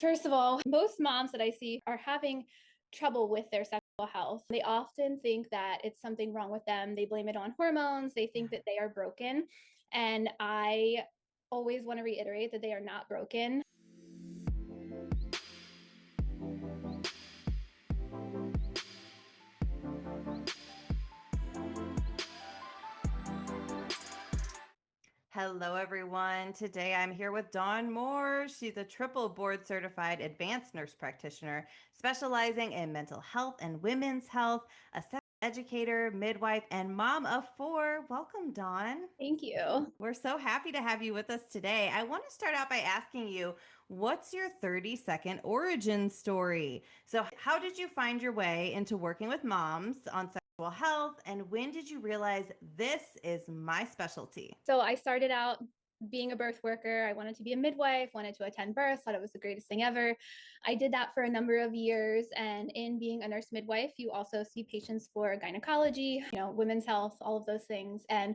First of all, most moms that I see are having trouble with their sexual health. They often think that it's something wrong with them. They blame it on hormones. They think that they are broken. And I always want to reiterate that they are not broken. Hello, everyone. Today I'm here with Dawn Moore. She's a triple board certified advanced nurse practitioner specializing in mental health and women's health, a sex educator, midwife, and mom of four. Welcome, Dawn. Thank you. We're so happy to have you with us today. I want to start out by asking you, what's your 30-second origin story? So, how did you find your way into working with moms on sexual health, and when did you realize this is my specialty? So I started out being a birth worker. I wanted to be a midwife, wanted to attend birth, thought it was the greatest thing ever. I did that for a number of years. And in being a nurse midwife, you also see patients for gynecology, women's health, all of those things. And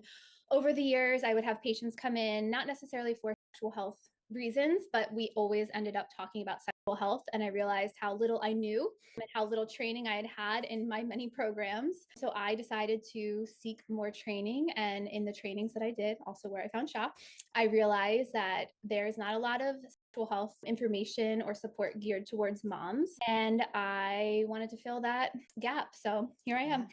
over the years, I would have patients come in, not necessarily for sexual health reasons, but we always ended up talking about sexual health. And I realized how little I knew and how little training I had had in my many programs. So I decided to seek more training. And in the trainings that I did, also where I found SHOP, I realized that there's not a lot of sexual health information or support geared towards moms. And I wanted to fill that gap. So here I am.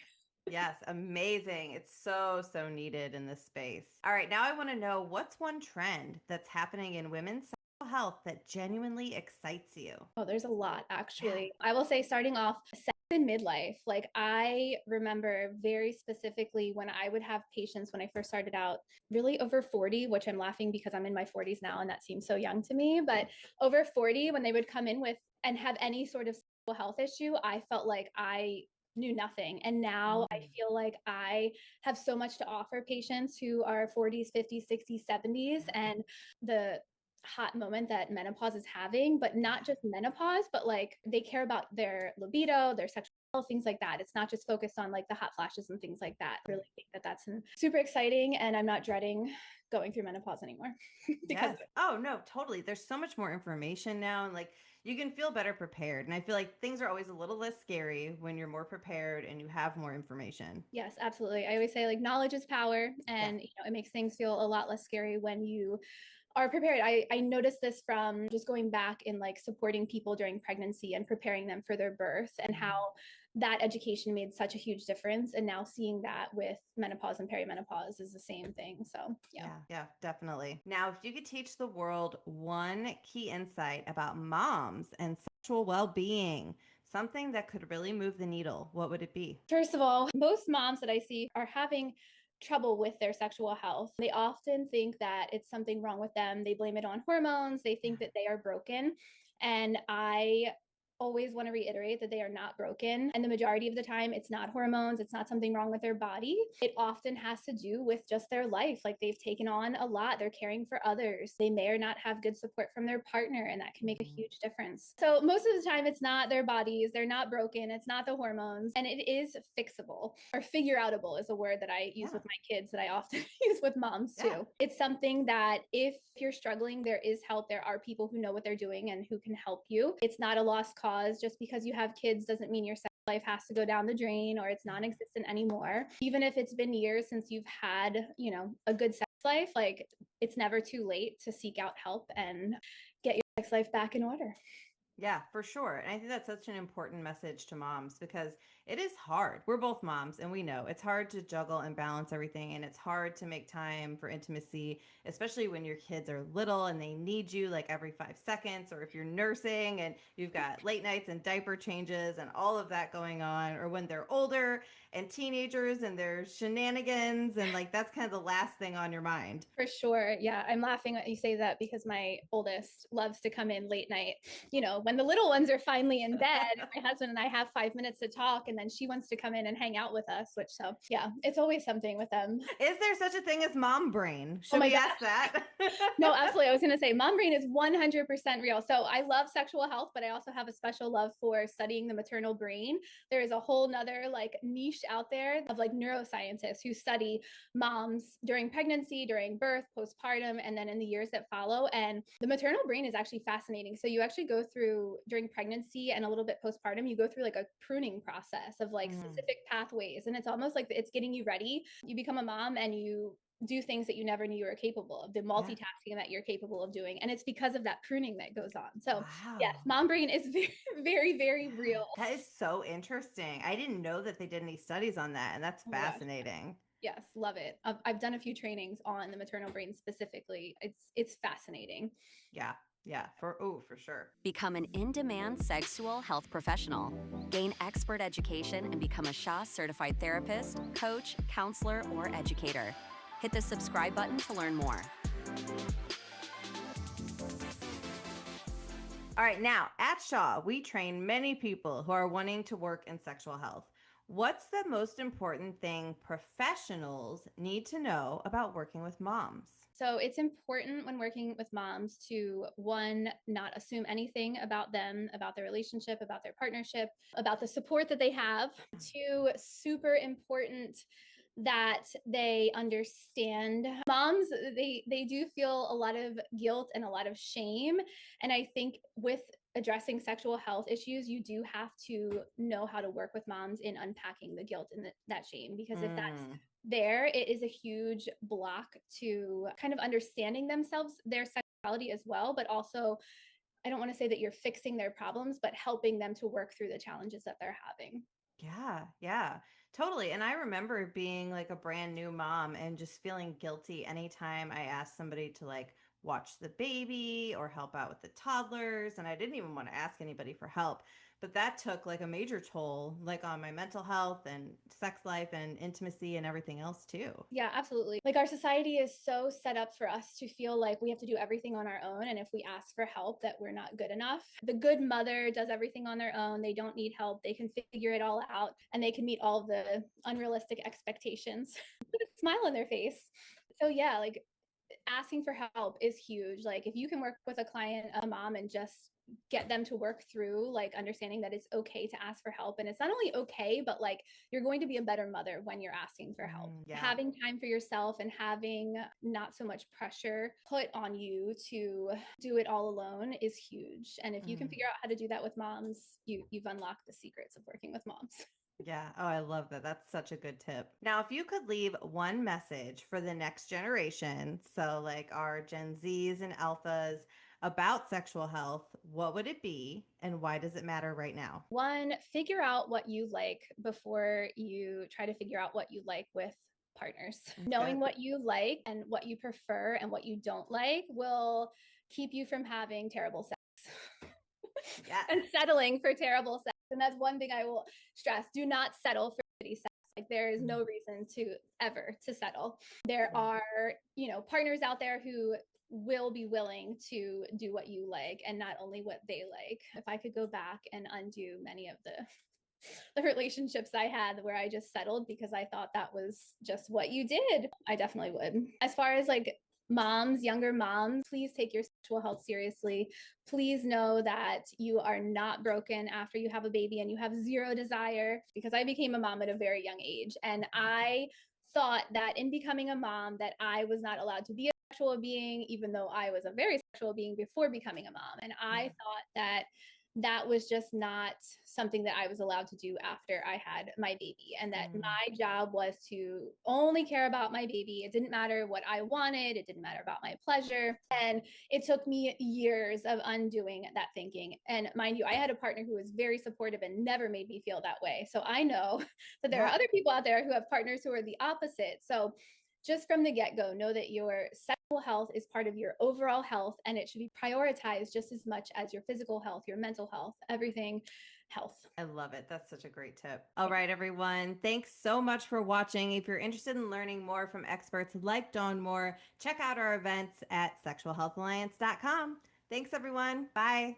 Yes, amazing. It's so needed in this space. All right, now I want to know, what's one trend that's happening in women's sexual health that genuinely excites you? Oh, there's a lot, actually. I will say, starting off, sex in midlife. Like, I remember very specifically when I would have patients when I first started out, really over 40, which I'm laughing because I'm in my 40s now and that seems so young to me. But over 40, when they would come in with and have any sort of sexual health issue, I felt like I knew nothing. And now I feel like I have so much to offer patients who are 40s, 50s, 60s, 70s, and the hot moment that menopause is having, but not just menopause, but like they care about their libido, their sexual health, things like that. It's not just focused on like the hot flashes and things like that. I really think that that's super exciting, and I'm not dreading going through menopause anymore because Yes. Oh, no, totally. There's so much more information now, and like you can feel better prepared. And I feel like things are always a little less scary when you're more prepared and you have more information. yes, absolutely. I always say like knowledge is power, Yeah. and it makes things feel a lot less scary when you are prepared. I noticed this from just going back and like supporting people during pregnancy and preparing them for their birth, and how that education made such a huge difference. And now seeing that with menopause and perimenopause is the same thing. So Yeah, definitely. Now, if you could teach the world one key insight about moms and sexual well-being, something that could really move the needle, what would it be? first of all, most moms that I see are having trouble with their sexual health. They often think that it's something wrong with them. They blame it on hormones. They think that they are broken. And I always want to reiterate that they are not broken. And the majority of the time, it's not hormones. It's not something wrong with their body. It often has to do with just their life. Like they've taken on a lot. They're caring for others. They may or not have good support from their partner, and that can make a huge difference. So most of the time, it's not their bodies. They're not broken. It's not the hormones. And it is fixable, or figure outable is a word that I use with my kids that I often use with moms too. It's something that if you're struggling, there is help. There are people who know what they're doing and who can help you. It's not a lost cause. Just because you have kids doesn't mean your sex life has to go down the drain or it's non-existent anymore. Even if it's been years since you've had, a good sex life, like it's never too late to seek out help and get your sex life back in order. Yeah, for sure. And I think that's such an important message to moms because it is hard. We're both moms and we know it's hard to juggle and balance everything. And it's hard to make time for intimacy, especially when your kids are little and they need you like every 5 seconds, or if you're nursing and you've got late nights and diaper changes and all of that going on, or when they're older and teenagers and their shenanigans. And like that's kind of the last thing on your mind. For sure. Yeah. I'm laughing when you say that because my oldest loves to come in late night, when when the little ones are finally in bed, my husband and I have 5 minutes to talk, and then she wants to come in and hang out with us, which, so yeah, it's always something with them. Is there such a thing as mom brain? Oh Should my we God. ask that? No, absolutely. I was going to say mom brain is 100% real. So I love sexual health, but I also have a special love for studying the maternal brain. There is a whole nother like niche out there of like neuroscientists who study moms during pregnancy, during birth, postpartum, and then in the years that follow. And the maternal brain is actually fascinating. So you actually go through during pregnancy and a little bit postpartum, you go through like a pruning process of like specific pathways. And it's almost like it's getting you ready. You become a mom and you do things that you never knew you were capable of, the multitasking that you're capable of doing. And it's because of that pruning that goes on. So yes, Wow. mom brain is very, very, very real. That is so interesting. I didn't know that they did any studies on that, and that's Oh my gosh. fascinating. Yes, love it. I've done a few trainings on the maternal brain specifically. It's fascinating. Yeah. Yeah, for sure. Become an in-demand sexual health professional. Gain expert education and become a SHA certified therapist, coach, counselor, or educator. Hit the subscribe button to learn more. All right, now at Shaw, we train many people who are wanting to work in sexual health. What's the most important thing professionals need to know about working with moms? So it's important when working with moms to, one, not assume anything about them, about their relationship, about their partnership, about the support that they have. Two, super important that they understand. Moms, they do feel a lot of guilt and a lot of shame. And I think with addressing sexual health issues, you do have to know how to work with moms in unpacking the guilt and that shame, because if that's there, it is a huge block to kind of understanding themselves, their sexuality as well, but also, I don't want to say that you're fixing their problems, but helping them to work through the challenges that they're having. Yeah, totally. And I remember being like a brand new mom and just feeling guilty anytime I asked somebody to like watch the baby or help out with the toddlers. And I didn't even want to ask anybody for help. But that took like a major toll, like on my mental health and sex life and intimacy and everything else too. Yeah, absolutely. Like our society is so set up for us to feel like we have to do everything on our own. And if we ask for help, that we're not good enough. The good mother does everything on their own. They don't need help. They can figure it all out and they can meet all of the unrealistic expectations with a smile on their face. So yeah, like asking for help is huge. Like if you can work with a client, a mom, and just get them to work through like understanding that it's okay to ask for help, and it's not only okay, but like you're going to be a better mother when you're asking for help. Yeah. Having time for yourself and having not so much pressure put on you to do it all alone is huge. And if you can figure out how to do that with moms, you've unlocked the secrets of working with moms. Yeah. Oh, I love that. That's such a good tip. Now, if you could leave one message for the next generation, so like our Gen Zs and Alphas, about sexual health, what would it be and why does it matter right now? One, figure out what you like before you try to figure out what you like with partners. Knowing what you like and what you prefer and what you don't like will keep you from having terrible sex. Yes. And settling for terrible sex. And that's one thing I will stress. Do not settle for shitty sex. Like there is no reason to ever to settle. There are, partners out there who will be willing to do what you like and not only what they like. If I could go back and undo many of the relationships I had where I just settled because I thought that was just what you did, I definitely would. As far as like moms, younger moms, please take your sexual health seriously. Please know that you are not broken after you have a baby and you have zero desire, because I became a mom at a very young age. And I thought that in becoming a mom that I was not allowed to be a sexual being, even though I was a very sexual being before becoming a mom. And I thought that that was just not something that I was allowed to do after I had my baby, and that my job was to only care about my baby. It didn't matter what I wanted. It didn't matter about my pleasure. And it took me years of undoing that thinking. And mind you, I had a partner who was very supportive and never made me feel that way. So I know that there are other people out there who have partners who are the opposite. So just from the get-go, know that your sexual health is part of your overall health, and it should be prioritized just as much as your physical health, your mental health, everything health. I love it. That's such a great tip. All right, everyone. Thanks so much for watching. If you're interested in learning more from experts like Dawn Moore, check out our events at sexualhealthalliance.com. Thanks, everyone. Bye.